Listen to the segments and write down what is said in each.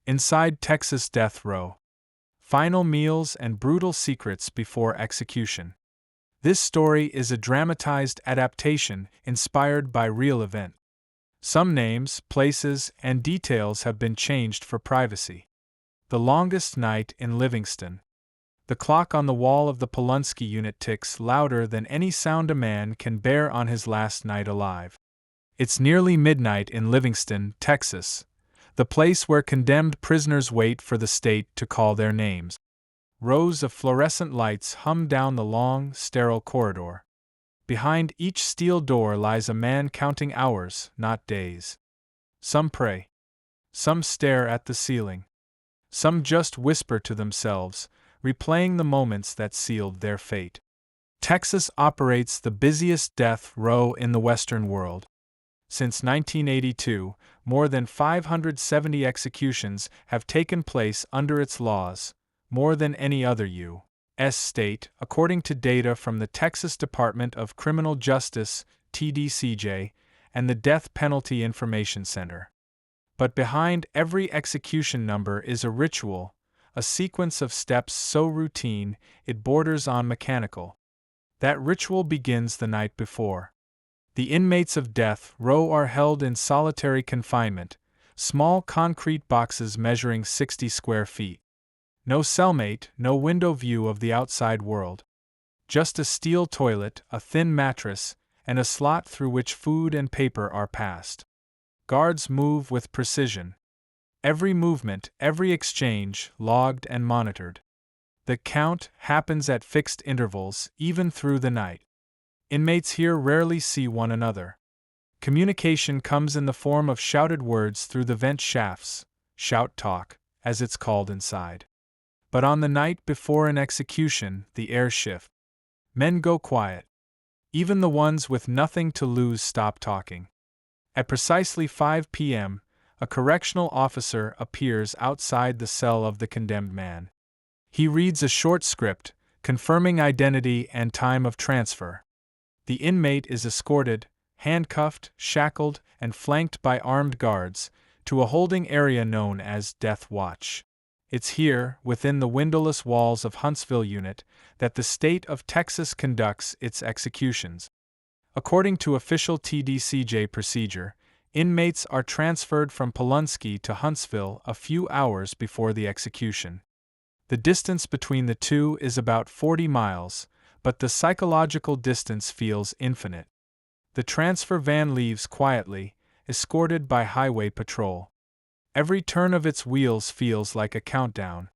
Inside Texas Death Row. Final meals and brutal secrets before execution. This story is a dramatized adaptation inspired by real events. Some names, places, and details have been changed for privacy. The longest night in Livingston. The clock on the wall of the Polunsky Unit ticks louder than any sound a man can bear on his last night alive. It's nearly midnight in Livingston, Texas, the place where condemned prisoners wait for the state to call their names. Rows of fluorescent lights hum down the long, sterile corridor. Behind each steel door lies a man counting hours, not days. Some pray. Some stare at the ceiling. Some just whisper to themselves, replaying the moments that sealed their fate. Texas operates the busiest death row in the Western world. Since 1982, more than 570 executions have taken place under its laws, more than any other U.S. state, according to data from the Texas Department of Criminal Justice, TDCJ, and the Death Penalty Information Center. But behind every execution number is a ritual, a sequence of steps so routine it borders on mechanical. That ritual begins the night before. The inmates of death row are held in solitary confinement, small concrete boxes measuring 60 square feet. No cellmate, no window view of the outside world. Just a steel toilet, a thin mattress, and a slot through which food and paper are passed. Guards move with precision. Every movement, every exchange, logged and monitored. The count happens at fixed intervals, even through the night. Inmates here rarely see one another. Communication comes in the form of shouted words through the vent shafts, shout talk, as it's called inside. But on the night before an execution, the air shifts. Men go quiet. Even the ones with nothing to lose stop talking. At precisely 5 p.m., a correctional officer appears outside the cell of the condemned man. He reads a short script, confirming identity and time of transfer. The inmate is escorted, handcuffed, shackled, and flanked by armed guards, to a holding area known as Death Watch. It's here, within the windowless walls of Huntsville Unit, that the state of Texas conducts its executions. According to official TDCJ procedure, inmates are transferred from Polunsky to Huntsville a few hours before the execution. The distance between the two is about 40 miles, but the psychological distance feels infinite. The transfer van leaves quietly, escorted by highway patrol. Every turn of its wheels feels like a countdown.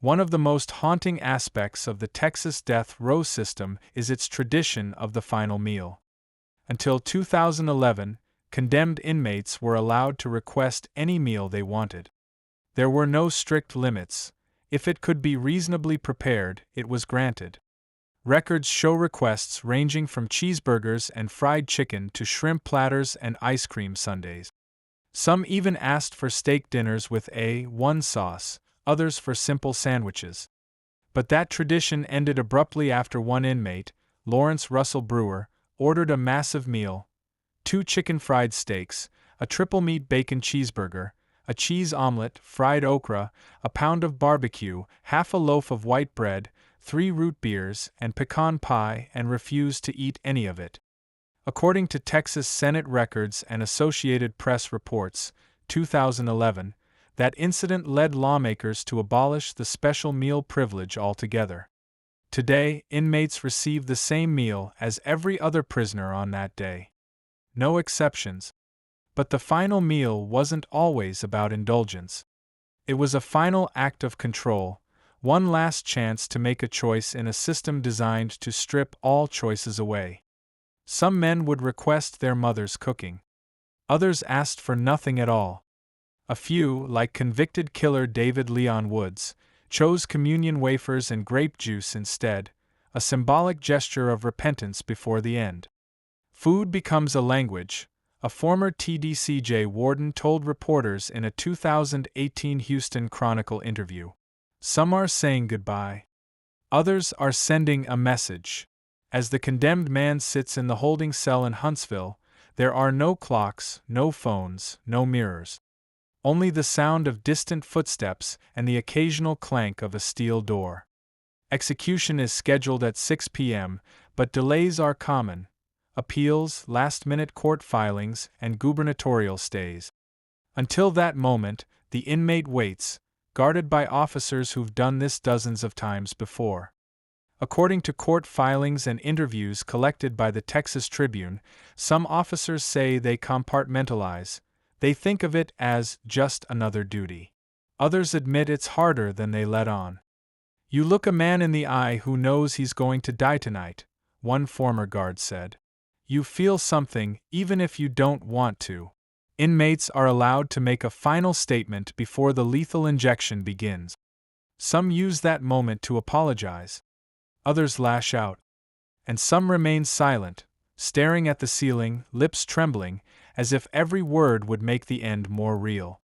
One of the most haunting aspects of the Texas death row system is its tradition of the final meal. Until 2011, condemned inmates were allowed to request any meal they wanted. There were no strict limits. If it could be reasonably prepared, it was granted. Records show requests ranging from cheeseburgers and fried chicken to shrimp platters and ice cream sundaes. Some even asked for steak dinners with A1 sauce, others for simple sandwiches. But that tradition ended abruptly after one inmate, Lawrence Russell Brewer, ordered a massive meal: 2 chicken fried steaks, a triple meat bacon cheeseburger, a cheese omelet, fried okra, a pound of barbecue, half a loaf of white bread, 3 root beers, and pecan pie, and refused to eat any of it. According to Texas Senate records and Associated Press reports, 2011, that incident led lawmakers to abolish the special meal privilege altogether. Today, inmates receive the same meal as every other prisoner on that day. No exceptions. But the final meal wasn't always about indulgence. It was a final act of control, one last chance to make a choice in a system designed to strip all choices away. Some men would request their mother's cooking. Others asked for nothing at all. A few, like convicted killer David Leon Woods, chose communion wafers and grape juice instead, a symbolic gesture of repentance before the end. Food becomes a language, a former TDCJ warden told reporters in a 2018 Houston Chronicle interview. Some are saying goodbye. Others are sending a message. As the condemned man sits in the holding cell in Huntsville, there are no clocks, no phones, no mirrors. only the sound of distant footsteps and the occasional clank of a steel door. Execution is scheduled at 6 p.m., but delays are common: appeals, last-minute court filings, and gubernatorial stays. Until that moment, the inmate waits, guarded by officers who've done this dozens of times before. According to court filings and interviews collected by the Texas Tribune, some officers say they compartmentalize. They think of it as just another duty. Others admit it's harder than they let on. "You look a man in the eye who knows he's going to die tonight," one former guard said. "You feel something, even if you don't want to." Inmates are allowed to make a final statement before the lethal injection begins. Some use that moment to apologize. Others lash out. And some remain silent, staring at the ceiling, lips trembling, as if every word would make the end more real.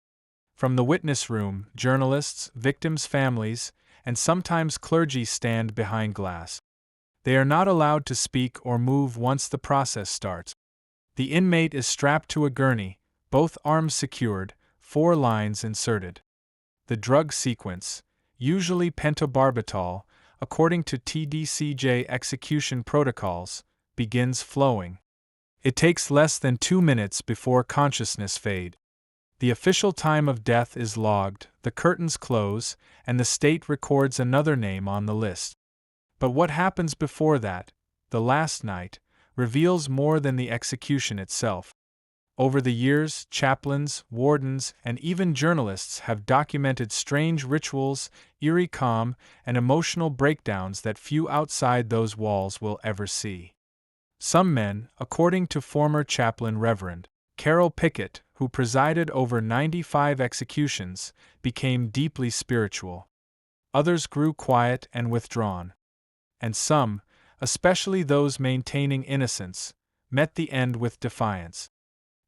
From the witness room, journalists, victims' families, and sometimes clergy stand behind glass. They are not allowed to speak or move once the process starts. The inmate is strapped to a gurney, both arms secured, 4 lines inserted. The drug sequence, usually pentobarbital, according to TDCJ execution protocols, begins flowing. It takes less than 2 minutes before consciousness fades. The official time of death is logged, the curtains close, and the state records another name on the list. But what happens before that, the last night, reveals more than the execution itself. Over the years, chaplains, wardens, and even journalists have documented strange rituals, eerie calm, and emotional breakdowns that few outside those walls will ever see. Some men, according to former chaplain Reverend Carol Pickett, who presided over 95 executions, became deeply spiritual. Others grew quiet and withdrawn. And some, especially those maintaining innocence, met the end with defiance.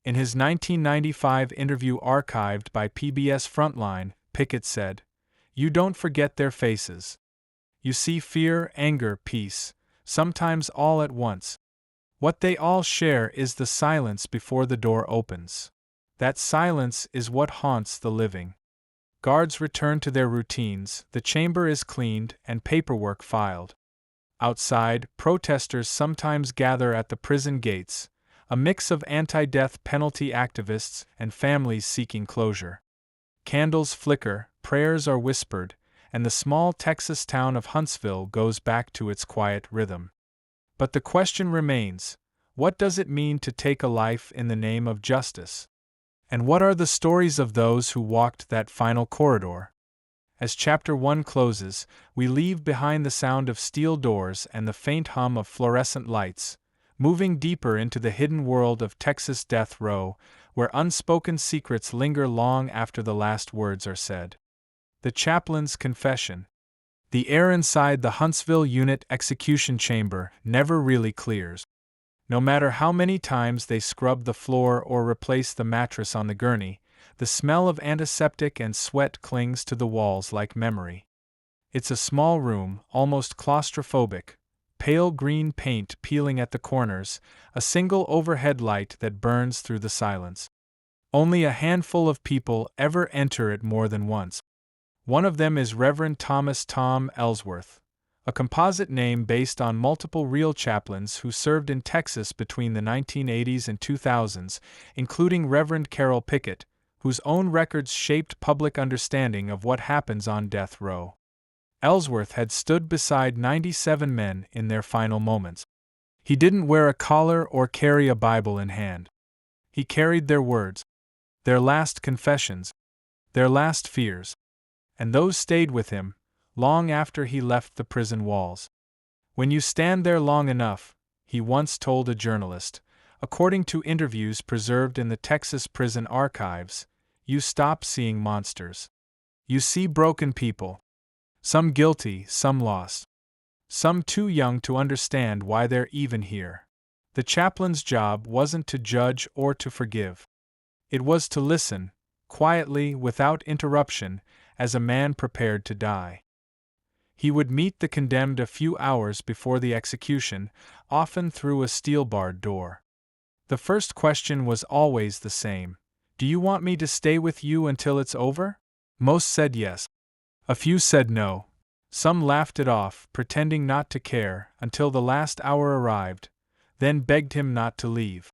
In his 1995 interview archived by PBS Frontline, Pickett said, "You don't forget their faces. You see fear, anger, peace, sometimes all at once. What they all share is the silence before the door opens. That silence is what haunts the living." Guards return to their routines, the chamber is cleaned, and paperwork filed. Outside, protesters sometimes gather at the prison gates, a mix of anti-death penalty activists and families seeking closure. Candles flicker, prayers are whispered, and the small Texas town of Huntsville goes back to its quiet rhythm. But the question remains: what does it mean to take a life in the name of justice? And what are the stories of those who walked that final corridor? As Chapter 1 closes, we leave behind the sound of steel doors and the faint hum of fluorescent lights, moving deeper into the hidden world of Texas death row, where unspoken secrets linger long after the last words are said. The chaplain's confession. The air inside the Huntsville Unit execution chamber never really clears. No matter how many times they scrub the floor or replace the mattress on the gurney, the smell of antiseptic and sweat clings to the walls like memory. It's a small room, almost claustrophobic, pale green paint peeling at the corners, a single overhead light that burns through the silence. Only a handful of people ever enter it more than once. One of them is Reverend Thomas "Tom" Ellsworth, a composite name based on multiple real chaplains who served in Texas between the 1980s and 2000s, including Reverend Carol Pickett, whose own records shaped public understanding of what happens on death row. Ellsworth had stood beside 97 men in their final moments. He didn't wear a collar or carry a Bible in hand. He carried their words, their last confessions, their last fears. And those stayed with him, long after he left the prison walls. "When you stand there long enough," he once told a journalist, according to interviews preserved in the Texas prison archives, "you stop seeing monsters. You see broken people. Some guilty, some lost. Some too young to understand why they're even here." The chaplain's job wasn't to judge or to forgive. It was to listen, quietly, without interruption, as a man prepared to die. He would meet the condemned a few hours before the execution, often through a steel-barred door. The first question was always the same: Do you want me to stay with you until it's over? Most said yes. A few said no. Some laughed it off, pretending not to care, until the last hour arrived, then begged him not to leave.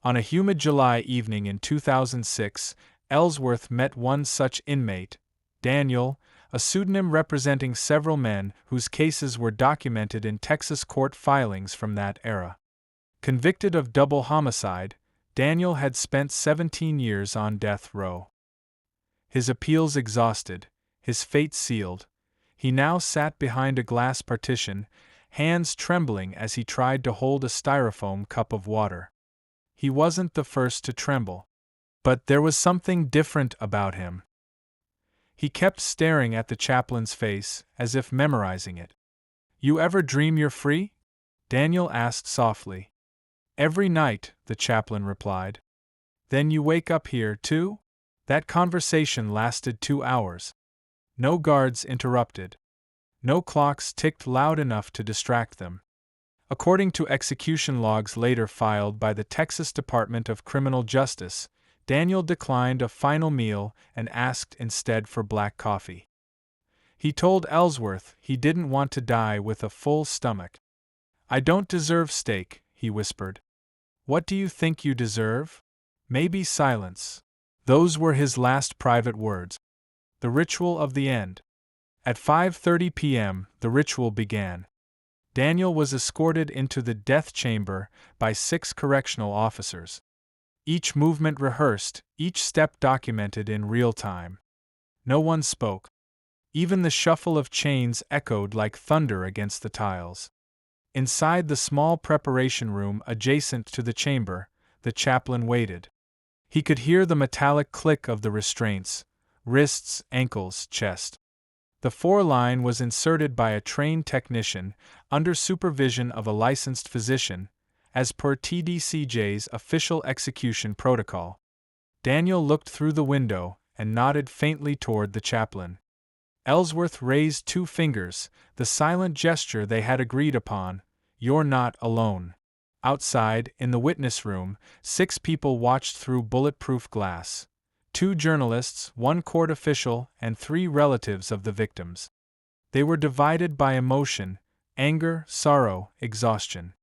On a humid July evening in 2006, Ellsworth met one such inmate, Daniel, a pseudonym representing several men whose cases were documented in Texas court filings from that era. Convicted of double homicide, Daniel had spent 17 years on death row. His appeals exhausted, his fate sealed, he now sat behind a glass partition, hands trembling as he tried to hold a styrofoam cup of water. He wasn't the first to tremble. But there was something different about him. He kept staring at the chaplain's face, as if memorizing it. You ever dream you're free? Daniel asked softly. Every night, the chaplain replied. Then you wake up here, too? That conversation lasted 2 hours. No guards interrupted. No clocks ticked loud enough to distract them. According to execution logs later filed by the Texas Department of Criminal Justice, Daniel declined a final meal and asked instead for black coffee. He told Ellsworth he didn't want to die with a full stomach. I don't deserve steak, he whispered. What do you think you deserve? Maybe silence. Those were his last private words. The ritual of the end. At 5:30 p.m., the ritual began. Daniel was escorted into the death chamber by 6 correctional officers. Each movement rehearsed, each step documented in real time. No one spoke. Even the shuffle of chains echoed like thunder against the tiles. Inside the small preparation room adjacent to the chamber, the chaplain waited. He could hear the metallic click of the restraints, wrists, ankles, chest. The 4-line was inserted by a trained technician, under supervision of a licensed physician, as per TDCJ's official execution protocol. Daniel looked through the window and nodded faintly toward the chaplain. Ellsworth raised 2 fingers, the silent gesture they had agreed upon. You're not alone. Outside, in the witness room, 6 people watched through bulletproof glass. 2 journalists, 1 court official, and 3 relatives of the victims. They were divided by emotion, anger, sorrow, exhaustion.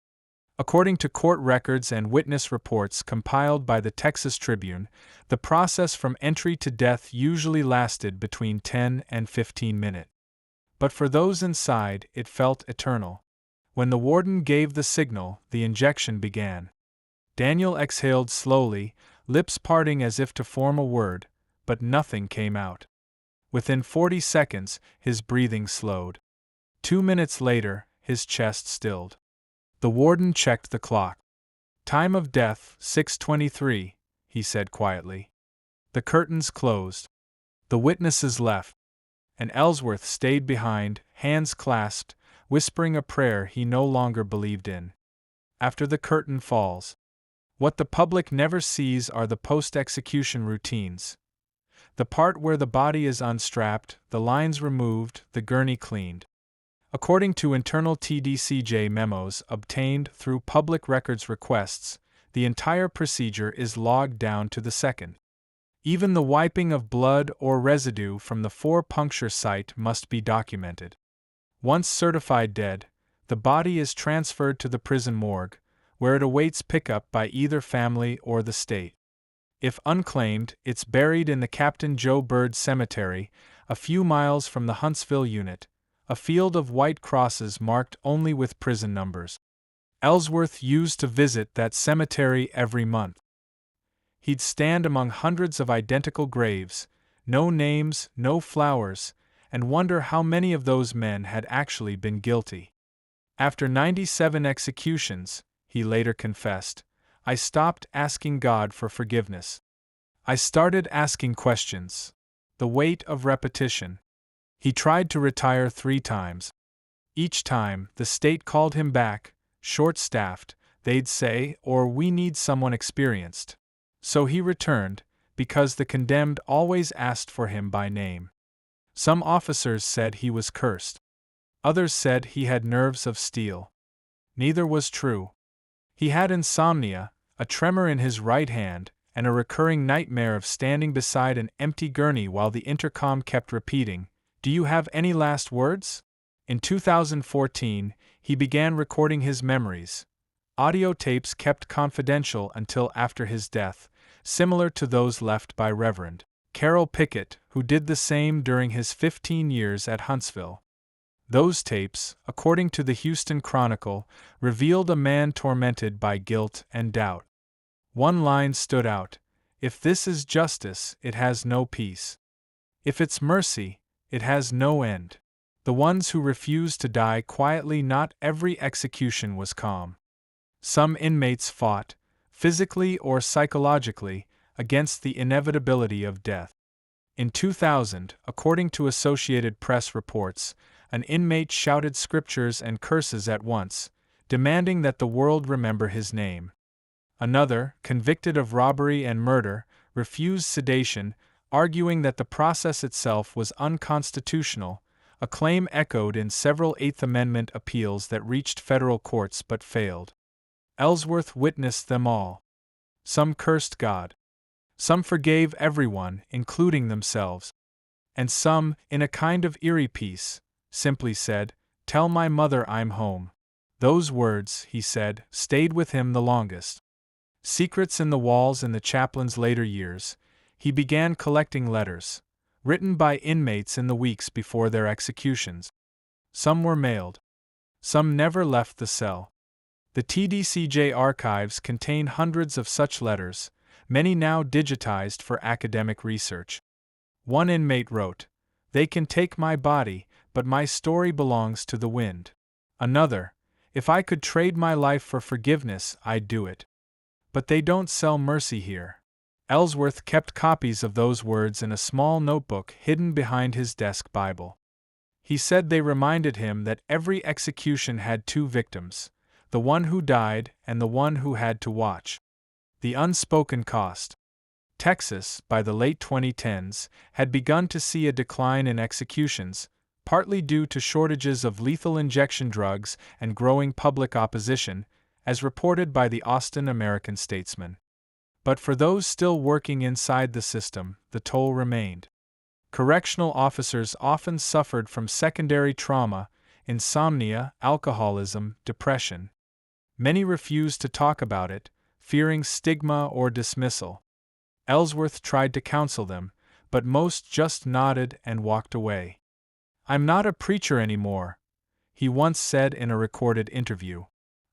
According to court records and witness reports compiled by the Texas Tribune, the process from entry to death usually lasted between 10 and 15 minutes. But for those inside, it felt eternal. When the warden gave the signal, the injection began. Daniel exhaled slowly, lips parting as if to form a word, but nothing came out. Within 40 seconds, his breathing slowed. 2 minutes later, his chest stilled. The warden checked the clock. Time of death, 6:23, he said quietly. The curtains closed. The witnesses left. And Ellsworth stayed behind, hands clasped, whispering a prayer he no longer believed in. After the curtain falls. What the public never sees are the post-execution routines. The part where the body is unstrapped, the lines removed, the gurney cleaned. According to internal TDCJ memos obtained through public records requests, the entire procedure is logged down to the second. Even the wiping of blood or residue from the 4-puncture site must be documented. Once certified dead, the body is transferred to the prison morgue, where it awaits pickup by either family or the state. If unclaimed, it's buried in the Captain Joe Bird Cemetery, a few miles from the Huntsville Unit, a field of white crosses marked only with prison numbers. Ellsworth used to visit that cemetery every month. He'd stand among hundreds of identical graves, no names, no flowers, and wonder how many of those men had actually been guilty. After 97 executions, he later confessed, I stopped asking God for forgiveness. I started asking questions. The weight of repetition. He tried to retire 3 times. Each time, the state called him back, short-staffed, they'd say, or we need someone experienced. So he returned, because the condemned always asked for him by name. Some officers said he was cursed. Others said he had nerves of steel. Neither was true. He had insomnia, a tremor in his right hand, and a recurring nightmare of standing beside an empty gurney while the intercom kept repeating, "Do you have any last words?" In 2014, he began recording his memories, audio tapes kept confidential until after his death, similar to those left by Reverend Carroll Pickett, who did the same during his 15 years at Huntsville. Those tapes, according to the Houston Chronicle, revealed a man tormented by guilt and doubt. One line stood out: "If this is justice, it has no peace. If it's mercy, it has no end." The ones who refused to die quietly. Not every execution was calm. Some inmates fought, physically or psychologically, against the inevitability of death. In 2000, according to Associated Press reports, an inmate shouted scriptures and curses at once, demanding that the world remember his name. Another, convicted of robbery and murder, refused sedation, arguing that the process itself was unconstitutional, a claim echoed in several Eighth Amendment appeals that reached federal courts but failed. Ellsworth witnessed them all. Some cursed God. Some forgave everyone, including themselves. And some, in a kind of eerie peace, simply said, "Tell my mother I'm home." Those words, he said, stayed with him the longest. Secrets in the walls. In the chaplain's later years, he began collecting letters, written by inmates in the weeks before their executions. Some were mailed. Some never left the cell. The TDCJ archives contain hundreds of such letters, many now digitized for academic research. One inmate wrote, "They can take my body, but my story belongs to the wind." Another, "If I could trade my life for forgiveness, I'd do it. But they don't sell mercy here." Ellsworth kept copies of those words in a small notebook hidden behind his desk Bible. He said they reminded him that every execution had two victims, the one who died and the one who had to watch. The unspoken cost. Texas, by the late 2010s, had begun to see a decline in executions, partly due to shortages of lethal injection drugs and growing public opposition, as reported by the Austin American-Statesman. But for those still working inside the system, the toll remained. Correctional officers often suffered from secondary trauma, insomnia, alcoholism, depression. Many refused to talk about it, fearing stigma or dismissal. Ellsworth tried to counsel them, but most just nodded and walked away. "I'm not a preacher anymore," he once said in a recorded interview.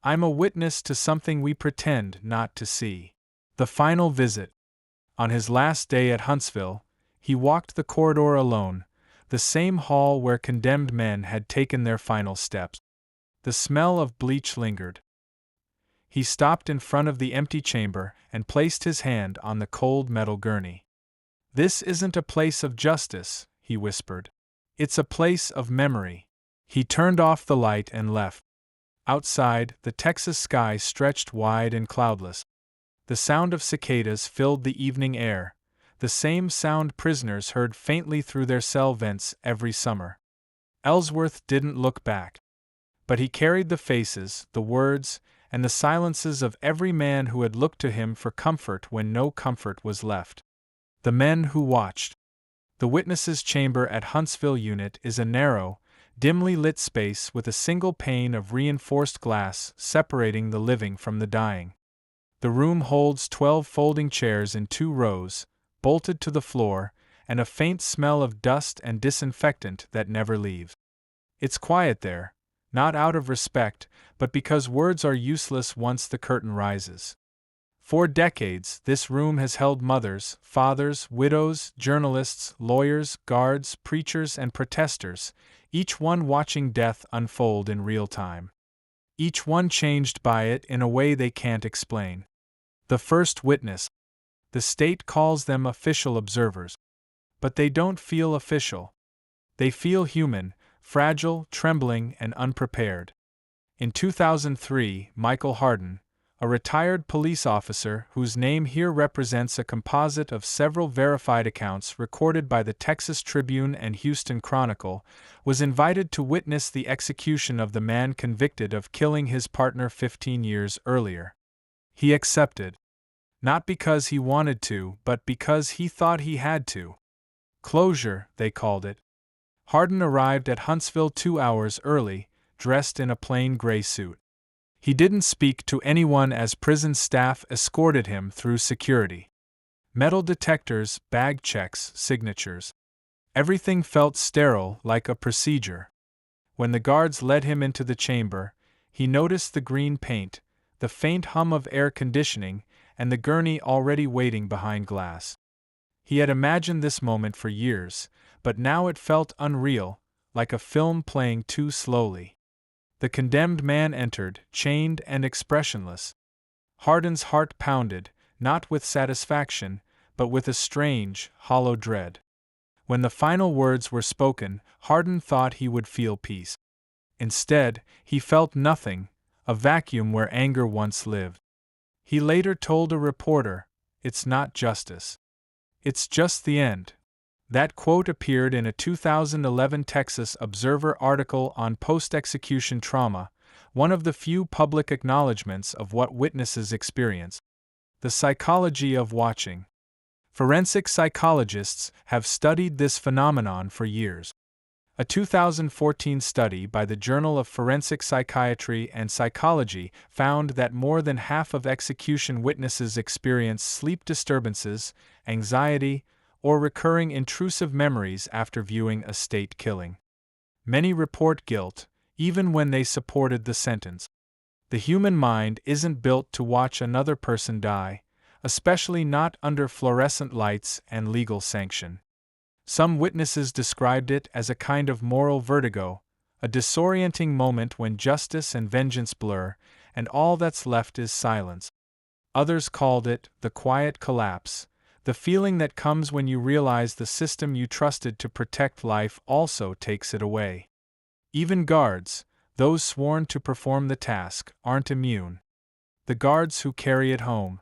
"I'm a witness to something we pretend not to see." The final visit. On his last day at Huntsville, he walked the corridor alone, the same hall where condemned men had taken their final steps. The smell of bleach lingered. He stopped in front of the empty chamber and placed his hand on the cold metal gurney. "This isn't a place of justice," he whispered. "It's a place of memory." He turned off the light and left. Outside, the Texas sky stretched wide and cloudless. The sound of cicadas filled the evening air, the same sound prisoners heard faintly through their cell vents every summer. Ellsworth didn't look back. But he carried the faces, the words, and the silences of every man who had looked to him for comfort when no comfort was left. The men who watched. The witnesses' chamber at Huntsville Unit is a narrow, dimly lit space with a single pane of reinforced glass separating the living from the dying. The room holds 12 folding chairs in 2 rows, bolted to the floor, and a faint smell of dust and disinfectant that never leaves. It's quiet there, not out of respect, but because words are useless once the curtain rises. For decades, this room has held mothers, fathers, widows, journalists, lawyers, guards, preachers, and protesters, each one watching death unfold in real time. Each one changed by it in a way they can't explain. The first witness. The state calls them official observers. But they don't feel official. They feel human, fragile, trembling, and unprepared. In 2003, Michael Hardin, a retired police officer whose name here represents a composite of several verified accounts recorded by the Texas Tribune and Houston Chronicle, was invited to witness the execution of the man convicted of killing his partner 15 years earlier. He accepted. Not because he wanted to, but because he thought he had to. Closure, they called it. Hardin arrived at Huntsville 2 hours early, dressed in a plain gray suit. He didn't speak to anyone as prison staff escorted him through security. Metal detectors, bag checks, signatures. Everything felt sterile, like a procedure. When the guards led him into the chamber, he noticed the green paint, the faint hum of air conditioning, and the gurney already waiting behind glass. He had imagined this moment for years, but now it felt unreal, like a film playing too slowly. The condemned man entered, chained and expressionless. Hardin's heart pounded, not with satisfaction, but with a strange, hollow dread. When the final words were spoken, Hardin thought he would feel peace. Instead, he felt nothing, a vacuum where anger once lived. He later told a reporter, "It's not justice. It's just the end." That quote appeared in a 2011 Texas Observer article on post-execution trauma, one of the few public acknowledgments of what witnesses experience. The psychology of watching. Forensic psychologists have studied this phenomenon for years. A 2014 study by the Journal of Forensic Psychiatry and Psychology found that more than half of execution witnesses experience sleep disturbances, anxiety, or recurring intrusive memories after viewing a state killing. Many report guilt, even when they supported the sentence. The human mind isn't built to watch another person die, especially not under fluorescent lights and legal sanction. Some witnesses described it as a kind of moral vertigo, a disorienting moment when justice and vengeance blur, and all that's left is silence. Others called it the quiet collapse, the feeling that comes when you realize the system you trusted to protect life also takes it away. Even guards, those sworn to perform the task, aren't immune. The guards who carry it home.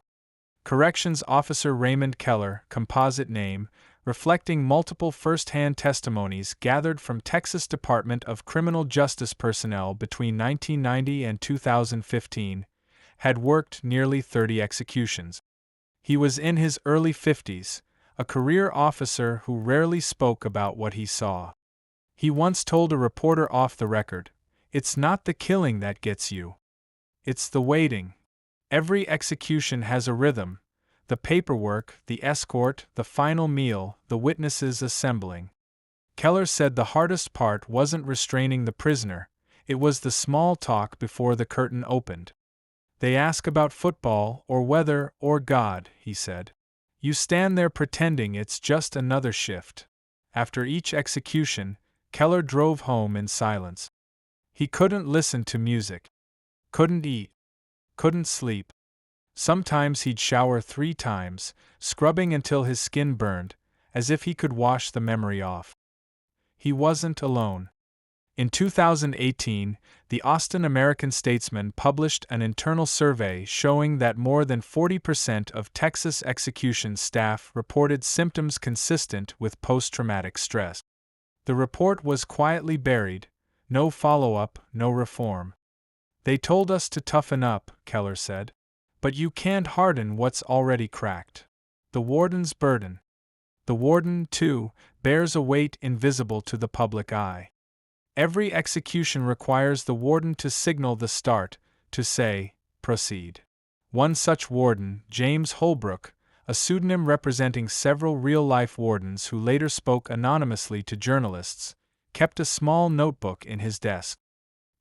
Corrections Officer Raymond Keller, composite name, reflecting multiple first-hand testimonies gathered from Texas Department of Criminal Justice personnel between 1990 and 2015, had worked nearly 30 executions. He was in his early 50s, a career officer who rarely spoke about what he saw. He once told a reporter off the record, "It's not the killing that gets you. It's the waiting. Every execution has a rhythm. The paperwork, the escort, the final meal, the witnesses assembling." Keller said the hardest part wasn't restraining the prisoner, it was the small talk before the curtain opened. "They ask about football, or weather, or God," he said. "You stand there pretending it's just another shift." After each execution, Keller drove home in silence. He couldn't listen to music. Couldn't eat. Couldn't sleep. Sometimes he'd shower 3 times, scrubbing until his skin burned, as if he could wash the memory off. He wasn't alone. In 2018, the Austin American-Statesman published an internal survey showing that more than 40% of Texas execution staff reported symptoms consistent with post-traumatic stress. The report was quietly buried, no follow-up, no reform. "They told us to toughen up," Keller said. "But you can't harden what's already cracked." The warden's burden. The warden, too, bears a weight invisible to the public eye. Every execution requires the warden to signal the start, to say, "Proceed." One such warden, James Holbrook, a pseudonym representing several real-life wardens who later spoke anonymously to journalists, kept a small notebook in his desk.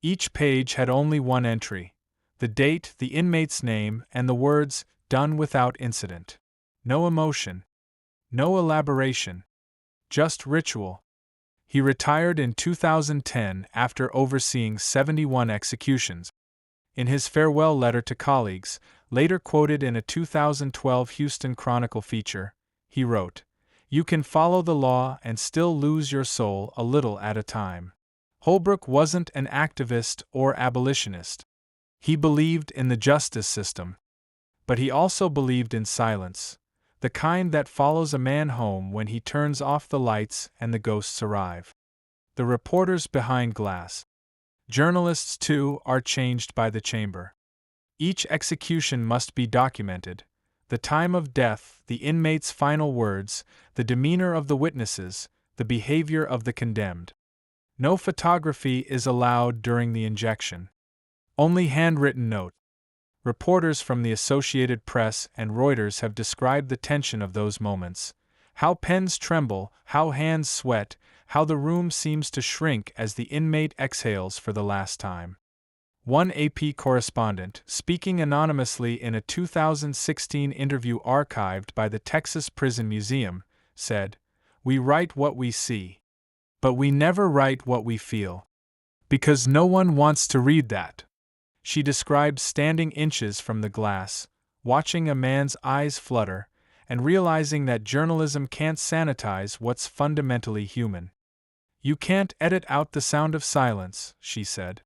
Each page had only one entry: the date, the inmate's name, and the words, "Done without incident." No emotion. No elaboration. Just ritual. He retired in 2010 after overseeing 71 executions. In his farewell letter to colleagues, later quoted in a 2012 Houston Chronicle feature, he wrote, "You can follow the law and still lose your soul a little at a time." Holbrook wasn't an activist or abolitionist. He believed in the justice system. But he also believed in silence, the kind that follows a man home when he turns off the lights and the ghosts arrive. The reporters behind glass. Journalists, too, are changed by the chamber. Each execution must be documented. The time of death, the inmate's final words, the demeanor of the witnesses, the behavior of the condemned. No photography is allowed during the injection. Only handwritten note. Reporters from the Associated Press and Reuters have described the tension of those moments. How pens tremble, how hands sweat, how the room seems to shrink as the inmate exhales for the last time. One AP correspondent, speaking anonymously in a 2016 interview archived by the Texas Prison Museum, said, "We write what we see. But we never write what we feel. Because no one wants to read that." She describes standing inches from the glass, watching a man's eyes flutter, and realizing that journalism can't sanitize what's fundamentally human. "You can't edit out the sound of silence," she said.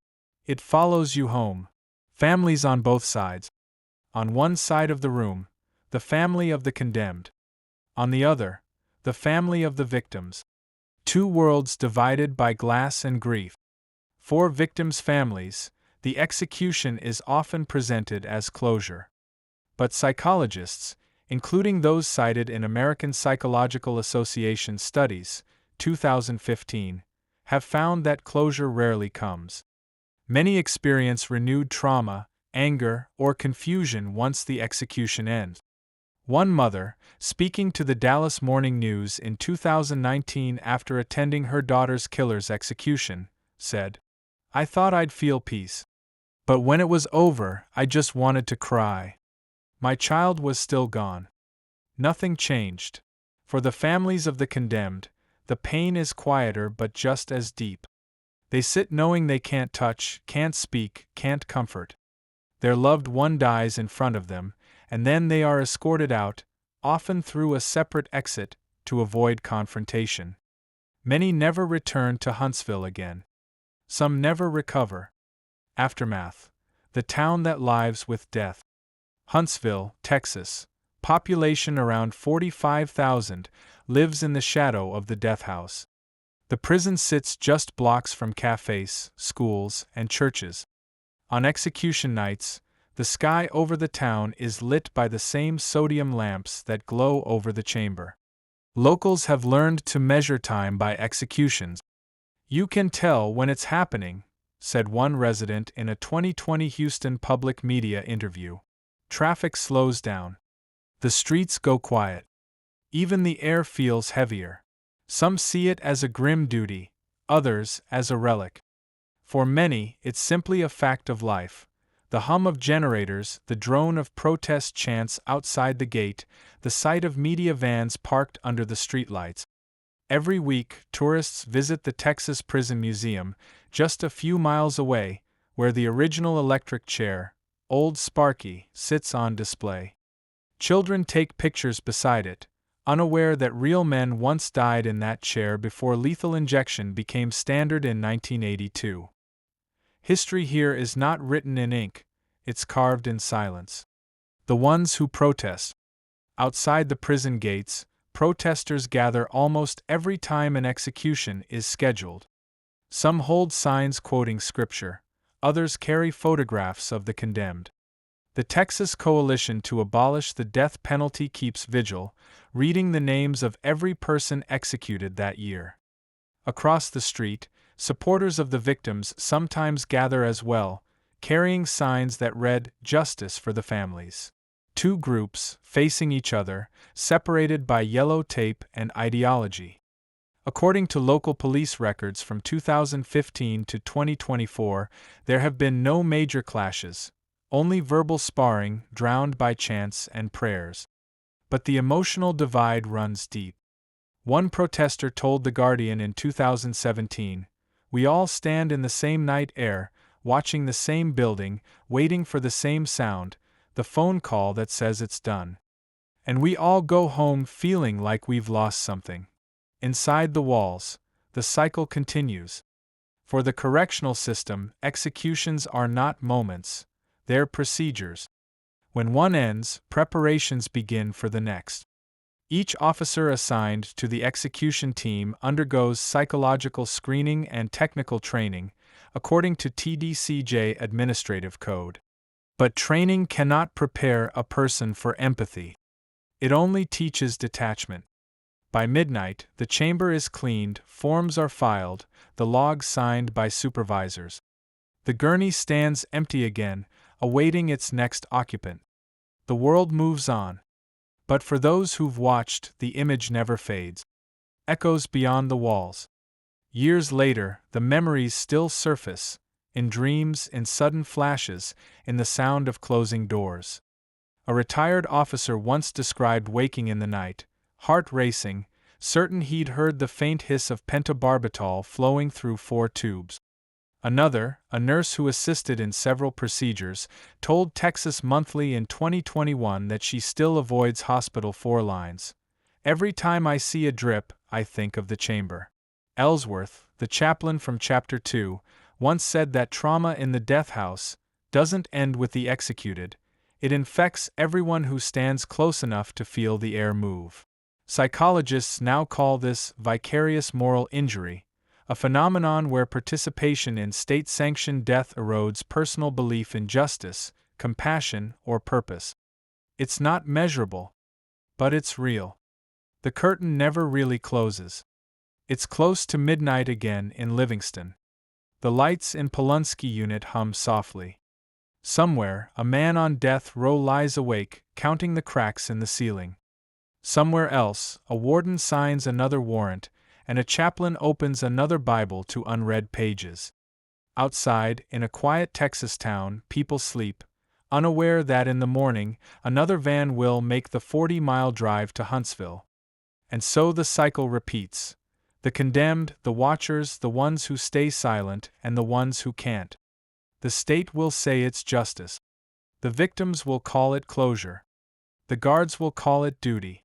"It follows you home." Families on both sides. On one side of the room, the family of the condemned. On the other, the family of the victims. Two worlds divided by glass and grief. For victims' families, the execution is often presented as closure. But psychologists, including those cited in American Psychological Association studies, 2015, have found that closure rarely comes. Many experience renewed trauma, anger, or confusion once the execution ends. One mother, speaking to the Dallas Morning News in 2019 after attending her daughter's killer's execution, said, "I thought I'd feel peace. But when it was over, I just wanted to cry. My child was still gone." Nothing changed. For the families of the condemned, the pain is quieter but just as deep. They sit knowing they can't touch, can't speak, can't comfort. Their loved one dies in front of them, and then they are escorted out, often through a separate exit, to avoid confrontation. Many never return to Huntsville again. Some never recover. Aftermath. The town that lives with death. Huntsville, Texas, population around 45,000, lives in the shadow of the death house. The prison sits just blocks from cafes, schools, and churches. On execution nights, the sky over the town is lit by the same sodium lamps that glow over the chamber. Locals have learned to measure time by executions. "You can tell when it's happening," said one resident in a 2020 Houston public media interview. "Traffic slows down. The streets go quiet. Even the air feels heavier." Some see it as a grim duty, others as a relic. For many, it's simply a fact of life. The hum of generators, the drone of protest chants outside the gate, the sight of media vans parked under the streetlights. Every week, tourists visit the Texas Prison Museum, just a few miles away, where the original electric chair, Old Sparky, sits on display. Children take pictures beside it, unaware that real men once died in that chair before lethal injection became standard in 1982. History here is not written in ink, it's carved in silence. The ones who protest. Outside the prison gates, protesters gather almost every time an execution is scheduled. Some hold signs quoting scripture, others carry photographs of the condemned. The Texas Coalition to Abolish the Death Penalty keeps vigil, reading the names of every person executed that year. Across the street, supporters of the victims sometimes gather as well, carrying signs that read, "Justice for the families." Two groups, facing each other, separated by yellow tape and ideology. According to local police records from 2015 to 2024, there have been no major clashes, only verbal sparring drowned by chants and prayers. But the emotional divide runs deep. One protester told The Guardian in 2017, "We all stand in the same night air, watching the same building, waiting for the same sound, the phone call that says it's done. And we all go home feeling like we've lost something." Inside the walls, the cycle continues. For the correctional system, executions are not moments, they're procedures. When one ends, preparations begin for the next. Each officer assigned to the execution team undergoes psychological screening and technical training, according to TDCJ Administrative Code. But training cannot prepare a person for empathy. It only teaches detachment. By midnight, the chamber is cleaned, forms are filed, the logs signed by supervisors. The gurney stands empty again, awaiting its next occupant. The world moves on. But for those who've watched, the image never fades. Echoes beyond the walls. Years later, the memories still surface, in dreams, in sudden flashes, in the sound of closing doors. A retired officer once described waking in the night, heart racing, certain he'd heard the faint hiss of pentobarbital flowing through 4 tubes. Another, a nurse who assisted in several procedures, told Texas Monthly in 2021 that she still avoids hospital 4 lines. Every time I see a drip, I think of the chamber. Ellsworth, the chaplain from Chapter 2, once said that trauma in the death house doesn't end with the executed, it infects everyone who stands close enough to feel the air move. Psychologists now call this vicarious moral injury, a phenomenon where participation in state-sanctioned death erodes personal belief in justice, compassion, or purpose. It's not measurable, but it's real. The curtain never really closes. It's close to midnight again in Livingston. The lights in Polunsky Unit hum softly. Somewhere, a man on death row lies awake, counting the cracks in the ceiling. Somewhere else, a warden signs another warrant, and a chaplain opens another Bible to unread pages. Outside, in a quiet Texas town, people sleep, unaware that in the morning, another van will make the 40-mile drive to Huntsville. And so the cycle repeats. The condemned, the watchers, the ones who stay silent, and the ones who can't. The state will say it's justice. The victims will call it closure. The guards will call it duty.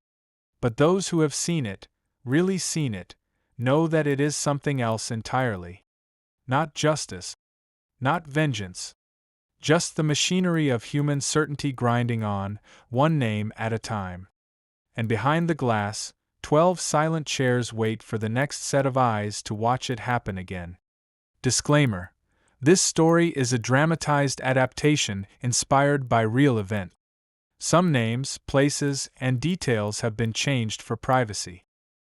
But those who have seen it, really seen it, know that it is something else entirely. Not justice. Not vengeance. Just the machinery of human certainty grinding on, one name at a time. And behind the glass, 12 silent chairs wait for the next set of eyes to watch it happen again. Disclaimer: this story is a dramatized adaptation inspired by real event. Some names, places, and details have been changed for privacy.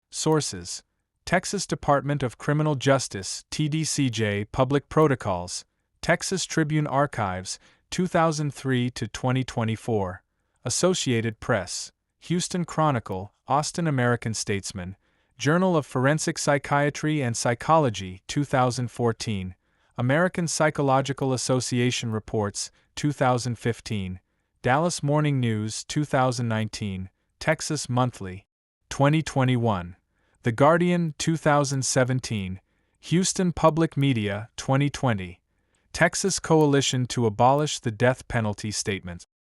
Sources: Texas Department of Criminal Justice, TDCJ Public Protocols, Texas Tribune Archives, 2003 to 2024. Associated Press, Houston Chronicle, Austin American Statesman, Journal of Forensic Psychiatry and Psychology, 2014, American Psychological Association Reports, 2015, Dallas Morning News, 2019, Texas Monthly, 2021, The Guardian, 2017, Houston Public Media, 2020, Texas Coalition to Abolish the Death Penalty Statement.